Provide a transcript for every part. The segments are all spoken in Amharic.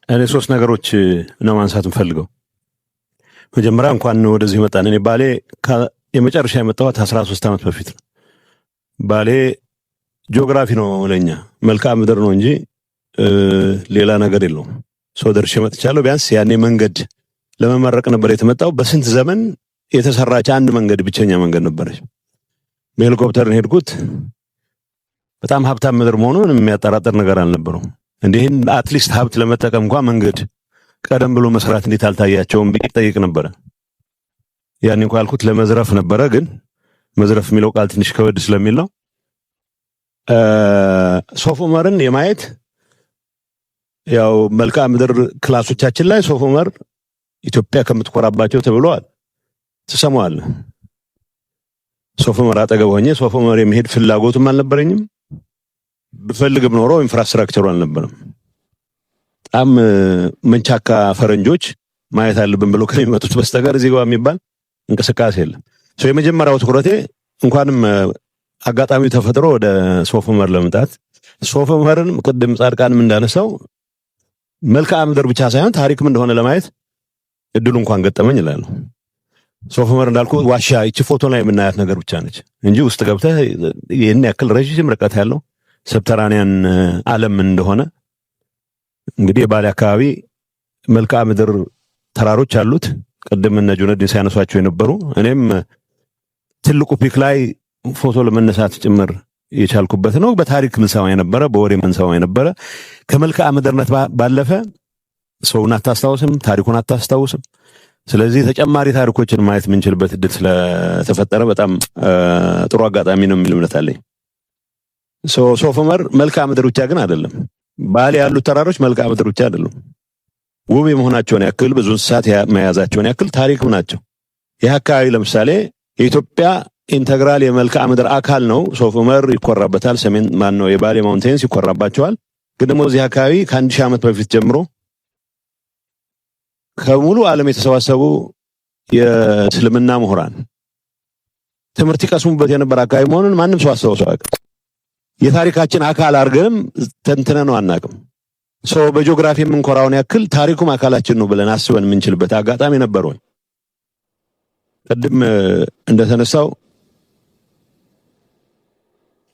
እኔ ሶስት ነገሮች ነው ማንሳት የምፈልገው። መጀመሪያ እንኳን ወደዚህ መጣን። እኔ ባሌ የመጨረሻ የመጣሁት 13 ዓመት በፊት ነው። ባሌ ጂኦግራፊ ነው ለኛ መልክዓ ምድር ነው እንጂ ሌላ ነገር የለውም። ሰው ደርሼ መጥቻለሁ። ቢያንስ ያኔ መንገድ ለመመረቅ ነበር የተመጣው። በስንት ዘመን የተሰራች አንድ መንገድ ብቸኛ መንገድ ነበረች። በሄሊኮፕተር ነው ሄድኩት። በጣም ሀብታም ምድር መሆኑን የሚያጠራጥር ነገር አልነበረው። እንዲህን አትሊስት ሀብት ለመጠቀም እንኳን መንገድ ቀደም ብሎ መስራት እንዴት አልታያቸውም ብዬ ጠይቅ ነበረ። ያኔ እንኳን ያልኩት ለመዝረፍ ነበረ፣ ግን መዝረፍ የሚለው ቃል ትንሽ ከወድ ስለሚል ነው። ሶፍ ዑመርን የማየት ያው መልክዓ ምድር ክላሶቻችን ላይ ሶፍ ዑመር ኢትዮጵያ ከምትኮራባቸው ተብሏል። ትሰማዋለህ። ሶፍ ዑመር አጠገብ ሆኜ ሶፍ ዑመር የመሄድ ፍላጎቱም አልነበረኝም። ብፈልግም ኖሮ ኢንፍራስትራክቸሩ አልነበረም። በጣም መንቻካ ፈረንጆች ማየት አለብን ብሎ ከሚመጡት በስተቀር እዚህ ጋር የሚባል እንቅስቃሴ የለም። የመጀመሪያው ትኩረቴ እንኳንም አጋጣሚው ተፈጥሮ ወደ ሶፍ ዑመር ለመምጣት ሶፍ ዑመርን ቅድም ጻድቃንም እንዳነሳው መልክዓ ምድር ብቻ ሳይሆን ታሪክም እንደሆነ ለማየት እድሉ እንኳን ገጠመኝ እላለሁ። ሶፍ ዑመር እንዳልኩ ዋሻ እቺ ፎቶ ላይ የምናያት ነገር ብቻ ነች እንጂ ውስጥ ገብተህ ይሄን ያክል ረጅም ርቀት ያለው ሰብተራኒያን ዓለም እንደሆነ እንግዲህ የባሌ አካባቢ መልክዓ ምድር ተራሮች አሉት። ቅድም እነ ጁነዲን ሲያነሷቸው የነበሩ እኔም ትልቁ ፒክ ላይ ፎቶ ለመነሳት ጭምር የቻልኩበት ነው። በታሪክ ምንሰማ የነበረ በወሬ ምንሰማ የነበረ ከመልክዓ ምድርነት ባለፈ ሰውን አታስታውስም፣ ታሪኩን አታስታውስም። ስለዚህ ተጨማሪ ታሪኮችን ማየት የምንችልበት እድል ስለተፈጠረ በጣም ጥሩ አጋጣሚ ነው የሚል እምነት አለኝ። ሶፍ ዑመር መልክዓ ምድር ብቻ ግን አይደለም። ባሌ ያሉት ተራሮች መልክዓ ምድር ብቻ አይደሉም። ውብ የመሆናቸውን ያክል ብዙ እንስሳት መያዛቸውን ያክል ታሪክም ናቸው። ይህ አካባቢ ለምሳሌ የኢትዮጵያ ኢንተግራል የመልክዓ ምድር አካል ነው። ሶፍ ዑመር ይኮራበታል። ሰሜን ማነው የባሌ ማውንቴንስ ይኮራባቸዋል። ግን ደግሞ እዚህ አካባቢ ከ1000 ዓመት በፊት ጀምሮ ከሙሉ ዓለም የተሰባሰቡ የእስልምና ምሁራን ትምህርት ይቀስሙበት የነበረ አካባቢ መሆኑን ማንም ሰው አስተውሎ አያውቅም። የታሪካችን አካል አድርገንም ተንትነን ነው አናውቅም። በጂኦግራፊ የምንኮራውን ያክል ታሪኩም አካላችን ነው ብለን አስበን የምንችልበት አጋጣሚ ነበር ወይ? ቅድም እንደተነሳው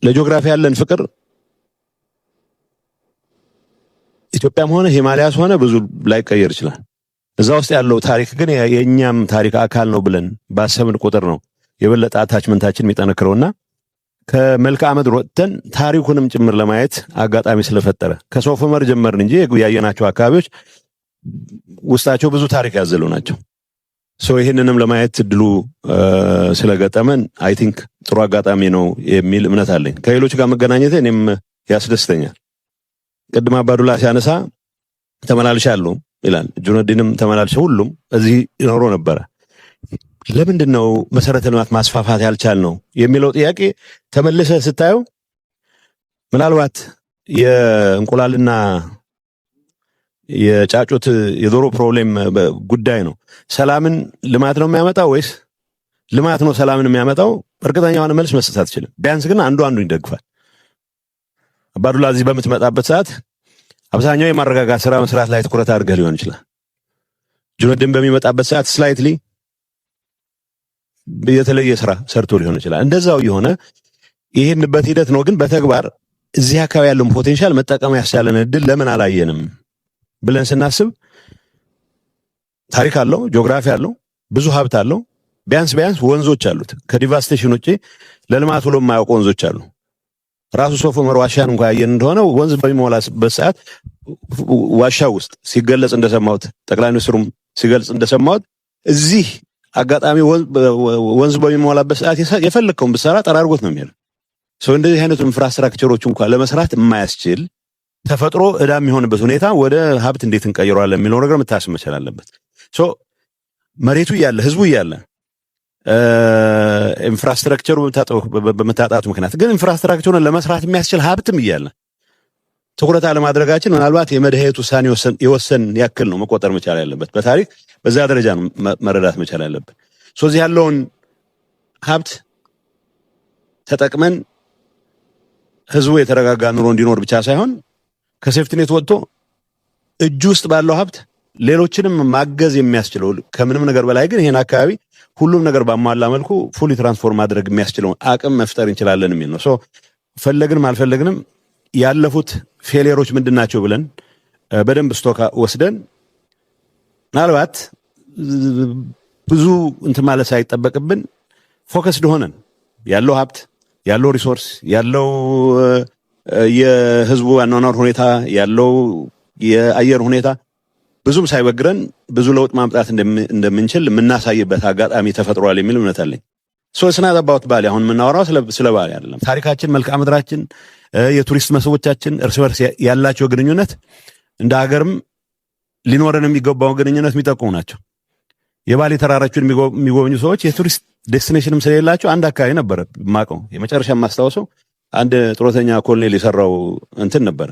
ለጂኦግራፊ ያለን ፍቅር ኢትዮጵያም ሆነ ሂማሊያስ ሆነ ብዙ ላይቀየር ይችላል። እዛ ውስጥ ያለው ታሪክ ግን የኛም ታሪክ አካል ነው ብለን ባሰብን ቁጥር ነው የበለጠ አታችመንታችን የሚጠነክረውና ከመልክዓ ምድር ወጥተን ታሪኩንም ጭምር ለማየት አጋጣሚ ስለፈጠረ ከሶፍ ዑመር ጀመርን እንጂ ያየናቸው አካባቢዎች ውስጣቸው ብዙ ታሪክ ያዘሉ ናቸው። ይህንንም ለማየት እድሉ ስለገጠመን አይ ቲንክ ጥሩ አጋጣሚ ነው የሚል እምነት አለኝ። ከሌሎች ጋር መገናኘት እኔም ያስደስተኛል። ቅድም አባዱላ ሲያነሳ ተመላልሻለሁ ይላል። ጁነዲንም ተመላልሸ ሁሉም እዚህ ይኖሩ ነበረ። ለምንድን ነው መሰረተ ልማት ማስፋፋት ያልቻልነው የሚለው ጥያቄ ተመልሰ ስታየው ምናልባት የእንቁላልና የጫጩት የዶሮ ፕሮብሌም ጉዳይ ነው። ሰላምን ልማት ነው የሚያመጣው ወይስ ልማት ነው ሰላምን የሚያመጣው? እርግጠኛ የሆነ መልስ መስጠት አትችልም። ቢያንስ ግን አንዱ ይደግፋል። አባዱላ እዚህ በምትመጣበት ሰዓት አብዛኛው የማረጋጋት ስራ መስራት ላይ ትኩረት አድርገህ ሊሆን ይችላል። ጁነዲን በሚመጣበት ሰዓት ስላይትሊ የተለየ ስራ ሰርቶ ሊሆን ይችላል። እንደዛው የሆነ ይሄንበት ሂደት ነው። ግን በተግባር እዚህ አካባቢ ያለውን ፖቴንሻል መጠቀም ያስቻለን እድል ለምን አላየንም ብለን ስናስብ ታሪክ አለው፣ ጂኦግራፊ አለው፣ ብዙ ሀብት አለው። ቢያንስ ወንዞች አሉት። ከዲቫስቴሽን ውጪ ለልማት ብሎ የማያውቁ ወንዞች አሉ። ራሱ ሶፍ ዑመር ዋሻን እንኳን ያየን እንደሆነ ወንዝ በሚሞላበት ሰዓት ዋሻው ውስጥ ሲገለጽ እንደሰማሁት ጠቅላይ ሚኒስትሩም ሲገልጽ እንደሰማሁት እዚህ አጋጣሚ ወንዝ በሚሞላበት ሰዓት የፈለከውን ብትሰራ ጠራርጎት ነው የሚለው። እንደዚህ አይነቱ ኢንፍራስትራክቸሮች እንኳን ለመስራት የማያስችል ተፈጥሮ ዕዳ የሚሆንበት ሁኔታ ወደ ሀብት እንዴት እንቀይረዋለን የሚለው ነገር መታሰብ መቻል አለበት። መሬቱ እያለ ህዝቡ እያለ ኢንፍራስትራክቸሩ በመታጣቱ ምክንያት ግን ኢንፍራስትራክቸሩን ለመስራት የሚያስችል ሀብትም እያለ ትኩረት አለማድረጋችን ምናልባት የመድኃኒት ውሳኔ የወሰን ያክል ነው መቆጠር መቻል ያለበት። በታሪክ በዛ ደረጃ ነው መረዳት መቻል ያለበት። እዚህ ያለውን ሀብት ተጠቅመን ህዝቡ የተረጋጋ ኑሮ እንዲኖር ብቻ ሳይሆን ከሴፍቲኔት ወጥቶ እጁ ውስጥ ባለው ሀብት ሌሎችንም ማገዝ የሚያስችለው ከምንም ነገር በላይ ግን ይሄን አካባቢ ሁሉም ነገር ባሟላ መልኩ ፉሊ ትራንስፎርም ማድረግ የሚያስችለው አቅም መፍጠር እንችላለን የሚል ነው። ሶ ፈለግንም አልፈለግንም ያለፉት ፌሊየሮች ምንድናቸው ብለን በደንብ ስቶክ ወስደን ምናልባት ብዙ እንትን ማለት ሳይጠበቅብን ፎከስድ ሆነን ያለው ሀብት ያለው ሪሶርስ ያለው የህዝቡ አኗኗር ሁኔታ ያለው የአየር ሁኔታ ብዙም ሳይበግረን ብዙ ለውጥ ማምጣት እንደምንችል የምናሳይበት አጋጣሚ ተፈጥሯል የሚል እምነት አለኝ። ሶ ስና አባውት ባሌ አሁን የምናወራው ስለ ባሌ አይደለም። ታሪካችን፣ መልክዓ ምድራችን፣ የቱሪስት መስህቦቻችን እርስ በርስ ያላቸው ግንኙነት እንደ ሀገርም ሊኖረን የሚገባው ግንኙነት የሚጠቁሙ ናቸው። የባሌ ተራራዎችን የሚጎበኙ ሰዎች የቱሪስት ዴስቲኔሽንም ስለሌላቸው አንድ አካባቢ ነበር ማቀው የመጨረሻ የማስታወሰው አንድ ጡረተኛ ኮሎኔል የሰራው እንትን ነበር።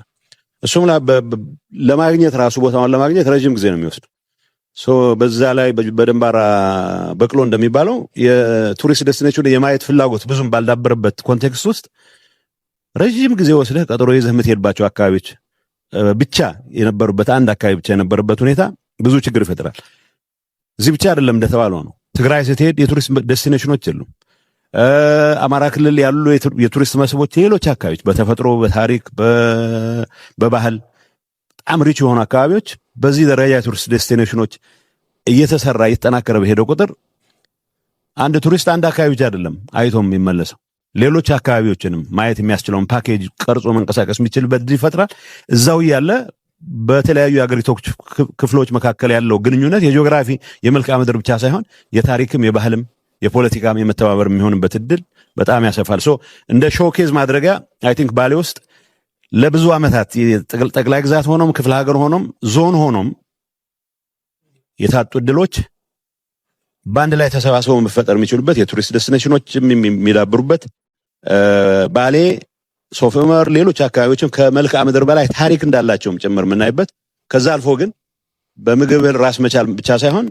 እሱም ለማግኘት ራሱ ቦታውን ለማግኘት ረጅም ጊዜ ነው የሚወስድ። ሶ በዛ ላይ በደንባራ በቅሎ እንደሚባለው የቱሪስት ዴስቲኔሽን የማየት ፍላጎት ብዙም ባልዳበረበት ኮንቴክስት ውስጥ ረጅም ጊዜ ወስደህ ቀጠሮ ይዘህ የምትሄድባቸው አካባቢዎች ብቻ የነበሩበት አንድ አካባቢ ብቻ የነበረበት ሁኔታ ብዙ ችግር ይፈጥራል። እዚህ ብቻ አይደለም እንደተባለው ነው። ትግራይ ስትሄድ የቱሪስት ዴስቲኔሽኖች የሉም። አማራ ክልል ያሉ የቱሪስት መስህቦች ሌሎች አካባቢዎች በተፈጥሮ በታሪክ በባህል በጣም ሪች የሆኑ አካባቢዎች በዚህ ደረጃ የቱሪስት ዴስቲኔሽኖች እየተሰራ እየተጠናከረ በሄደ ቁጥር አንድ ቱሪስት አንድ አካባቢ ብቻ አይደለም አይቶም የሚመለሰው ሌሎች አካባቢዎችንም ማየት የሚያስችለውን ፓኬጅ ቀርጾ መንቀሳቀስ የሚችልበት እድል ይፈጥራል። እዛው ያለ በተለያዩ የአገሪቱ ክፍሎች መካከል ያለው ግንኙነት የጂኦግራፊ የመልክዓ ምድር ብቻ ሳይሆን የታሪክም የባህልም የፖለቲካም የመተባበር የሚሆንበት እድል በጣም ያሰፋል። ሶ እንደ ሾኬዝ ማድረጊያ አይ ቲንክ ባሌ ውስጥ ለብዙ ዓመታት ጠቅላይ ግዛት ሆኖም ክፍለ ሀገር ሆኖም ዞን ሆኖም የታጡ እድሎች በአንድ ላይ ተሰባስበው መፈጠር የሚችሉበት የቱሪስት ዴስቲኔሽኖች የሚዳብሩበት ባሌ ሶፍ ዑመር ሌሎች አካባቢዎችም ከመልክዓ ምድር በላይ ታሪክ እንዳላቸውም ጭምር የምናይበት ከዛ አልፎ ግን በምግብ ራስ መቻል ብቻ ሳይሆን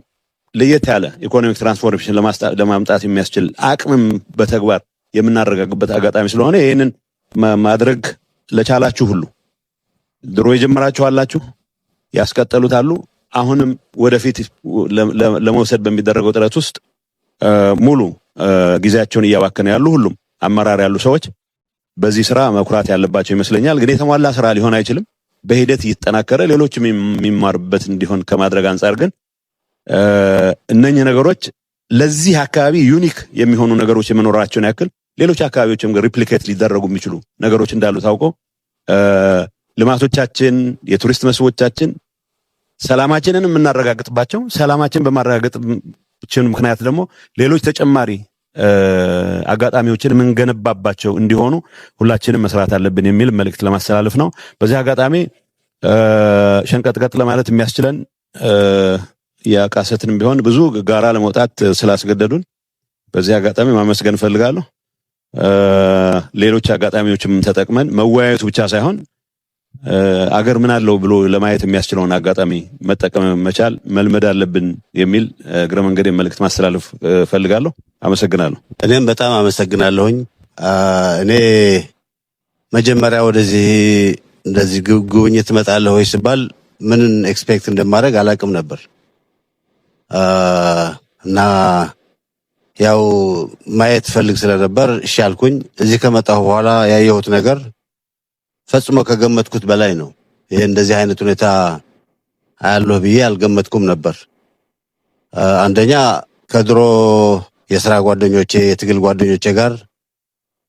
ለየት ያለ ኢኮኖሚክ ትራንስፎርሜሽን ለማምጣት የሚያስችል አቅምም በተግባር የምናረጋግበት አጋጣሚ ስለሆነ ይሄንን ማድረግ ለቻላችሁ ሁሉ ድሮ የጀመራችሁ አላችሁ ያስቀጠሉት አሉ አሁንም ወደፊት ለመውሰድ በሚደረገው ጥረት ውስጥ ሙሉ ጊዜያቸውን እያባከነ ያሉ ሁሉም አመራር ያሉ ሰዎች በዚህ ስራ መኩራት ያለባቸው ይመስለኛል። ግን የተሟላ ስራ ሊሆን አይችልም። በሂደት እየተጠናከረ ሌሎች የሚማሩበት እንዲሆን ከማድረግ አንፃር ግን እነኚህ ነገሮች ለዚህ አካባቢ ዩኒክ የሚሆኑ ነገሮች የመኖራቸውን ያክል ሌሎች አካባቢዎችም ሪፕሊኬት ሊደረጉ የሚችሉ ነገሮች እንዳሉ ታውቆ ልማቶቻችን የቱሪስት መስህቦቻችን ሰላማችንን የምናረጋግጥባቸው ሰላማችን በማረጋገጥችን ምክንያት ደግሞ ሌሎች ተጨማሪ አጋጣሚዎችን የምንገነባባቸው እንዲሆኑ ሁላችንም መስራት አለብን የሚል መልእክት ለማስተላለፍ ነው። በዚህ አጋጣሚ ሸንቀጥቀጥ ለማለት የሚያስችለን ያቃሰትንም ቢሆን ብዙ ጋራ ለመውጣት ስላስገደዱን በዚህ አጋጣሚ ማመስገን ፈልጋለሁ። ሌሎች አጋጣሚዎችም ተጠቅመን መወያየቱ ብቻ ሳይሆን አገር ምን አለው ብሎ ለማየት የሚያስችለውን አጋጣሚ መጠቀም መቻል መልመድ አለብን የሚል እግረ መንገድ መልእክት ማስተላለፍ ፈልጋለሁ። አመሰግናለሁ። እኔም በጣም አመሰግናለሁኝ። እኔ መጀመሪያ ወደዚህ እንደዚህ ጉብኝት እመጣለሁ ወይ ሲባል ምን ኤክስፔክት እንደማድረግ አላቅም ነበር እና ያው ማየት ፈልግ ስለነበር እሺ አልኩኝ። እዚህ ከመጣሁ በኋላ ያየሁት ነገር ፈጽሞ ከገመትኩት በላይ ነው። ይሄ እንደዚህ አይነት ሁኔታ አያለሁ ብዬ አልገመትኩም ነበር። አንደኛ ከድሮ የሥራ ጓደኞቼ የትግል ጓደኞቼ ጋር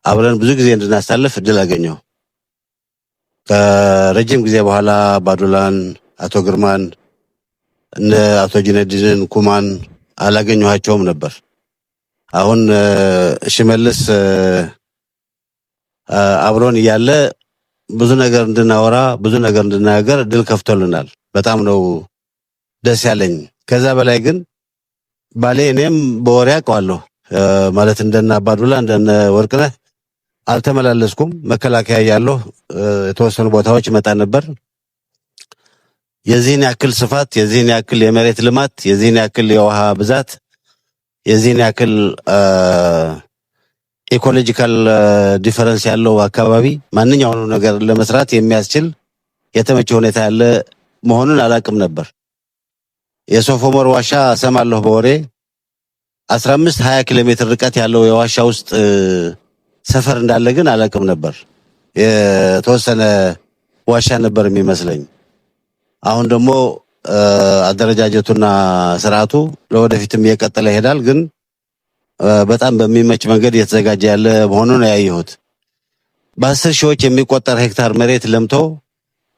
አብረን ብዙ ጊዜ እንድናሳልፍ እድል አገኘሁ። ከረጅም ጊዜ በኋላ ባዶላን፣ አቶ ግርማን፣ እነ አቶ ጂነዲንን ኩማን አላገኘኋቸውም ነበር። አሁን ሽመልስ አብሮን እያለ ብዙ ነገር እንድናወራ ብዙ ነገር እንድናገር እድል ከፍቶልናል። በጣም ነው ደስ ያለኝ። ከዛ በላይ ግን ባሌ እኔም በወሬ አውቀዋለሁ ማለት እንደና አባዱላ እንደነ ወርቅነህ አልተመላለስኩም። መከላከያ ያለው የተወሰኑ ቦታዎች መጣ ነበር። የዚህን ያክል ስፋት፣ የዚህን ያክል የመሬት ልማት፣ የዚህን ያክል የውሃ ብዛት፣ የዚህን ያክል ኢኮሎጂካል ዲፈረንስ ያለው አካባቢ ማንኛውንም ነገር ለመስራት የሚያስችል የተመቸ ሁኔታ ያለ መሆኑን አላቅም ነበር። የሶፍ ዑመር ዋሻ ሰማለሁ በወሬ 15-20 ኪሎ ሜትር ርቀት ያለው የዋሻ ውስጥ ሰፈር እንዳለ ግን አላቅም ነበር። የተወሰነ ዋሻ ነበር የሚመስለኝ። አሁን ደግሞ አደረጃጀቱና ስርዓቱ ለወደፊትም እየቀጠለ ይሄዳል። ግን በጣም በሚመች መንገድ እየተዘጋጀ ያለ መሆኑን ያየሁት። በ10 ሺዎች የሚቆጠር ሄክታር መሬት ለምቶ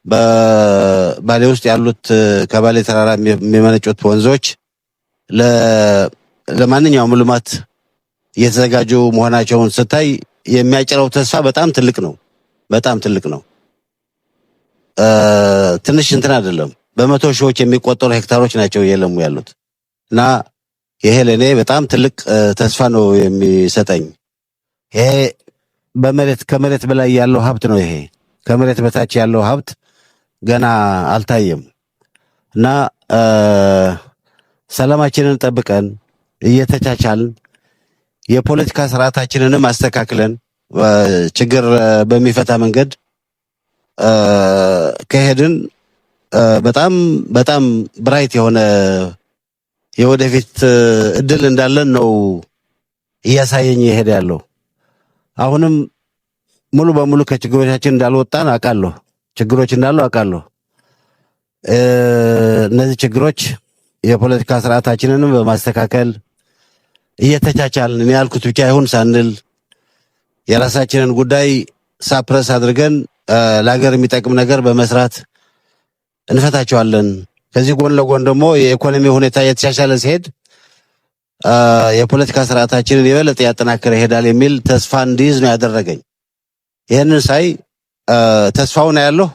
በባሌ ውስጥ ያሉት ከባሌ ተራራ የሚመነጩት ወንዞች ለማንኛውም ልማት እየተዘጋጁ መሆናቸውን ስታይ የሚያጭረው ተስፋ በጣም ትልቅ ነው። በጣም ትልቅ ነው። ትንሽ እንትን አይደለም። በመቶ ሺዎች የሚቆጠሩ ሄክታሮች ናቸው እየለሙ ያሉት እና ይሄ ለኔ በጣም ትልቅ ተስፋ ነው የሚሰጠኝ። ይሄ ከመሬት በላይ ያለው ሀብት ነው። ይሄ ከመሬት በታች ያለው ሀብት ገና አልታየም እና ሰላማችንን ጠብቀን እየተቻቻልን የፖለቲካ ስርዓታችንንም አስተካክለን ችግር በሚፈታ መንገድ ከሄድን በጣም በጣም ብራይት የሆነ የወደፊት እድል እንዳለን ነው እያሳየኝ ይሄድ ያለው። አሁንም ሙሉ በሙሉ ከችግሮቻችን እንዳልወጣን አውቃለሁ። ችግሮች እንዳሉ አውቃለሁ። እነዚህ ችግሮች የፖለቲካ ስርዓታችንንም በማስተካከል እየተቻቻልን እኔ ያልኩት ብቻ ይሁን ሳንል የራሳችንን ጉዳይ ሳፕረስ አድርገን ለሀገር የሚጠቅም ነገር በመስራት እንፈታቸዋለን። ከዚህ ጎን ለጎን ደግሞ የኢኮኖሚ ሁኔታ እየተሻሻለ ሲሄድ የፖለቲካ ስርዓታችንን የበለጠ ያጠናክረ ይሄዳል የሚል ተስፋ እንዲይዝ ነው ያደረገኝ። ይህንን ሳይ ተስፋውን አያለሁ።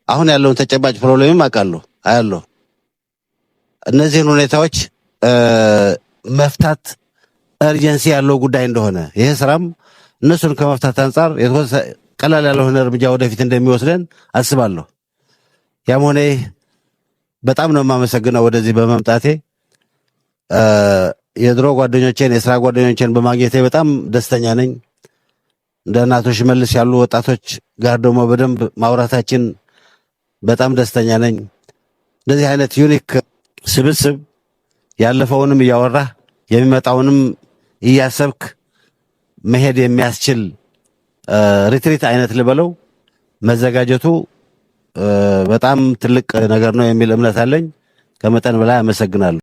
አሁን ያለውን ተጨባጭ ፕሮብሌምም አውቃለሁ አያለሁ። እነዚህን ሁኔታዎች መፍታት እርጀንሲ ያለው ጉዳይ እንደሆነ ይሄ ስራም እነሱን ከመፍታት አንጻር ቀላል ያልሆነ እርምጃ ወደፊት እንደሚወስደን አስባለሁ። ያም ሆነ በጣም ነው የማመሰግነው ወደዚህ በመምጣቴ። የድሮ ጓደኞቼን የስራ ጓደኞቼን በማግኘቴ በጣም ደስተኛ ነኝ። እንደ አቶ ሽመልስ ያሉ ወጣቶች ጋር ደግሞ በደንብ ማውራታችን በጣም ደስተኛ ነኝ። እንደዚህ አይነት ዩኒክ ስብስብ ያለፈውንም እያወራህ የሚመጣውንም እያሰብክ መሄድ የሚያስችል ሪትሪት አይነት ልበለው መዘጋጀቱ በጣም ትልቅ ነገር ነው የሚል እምነት አለኝ። ከመጠን በላይ አመሰግናለሁ።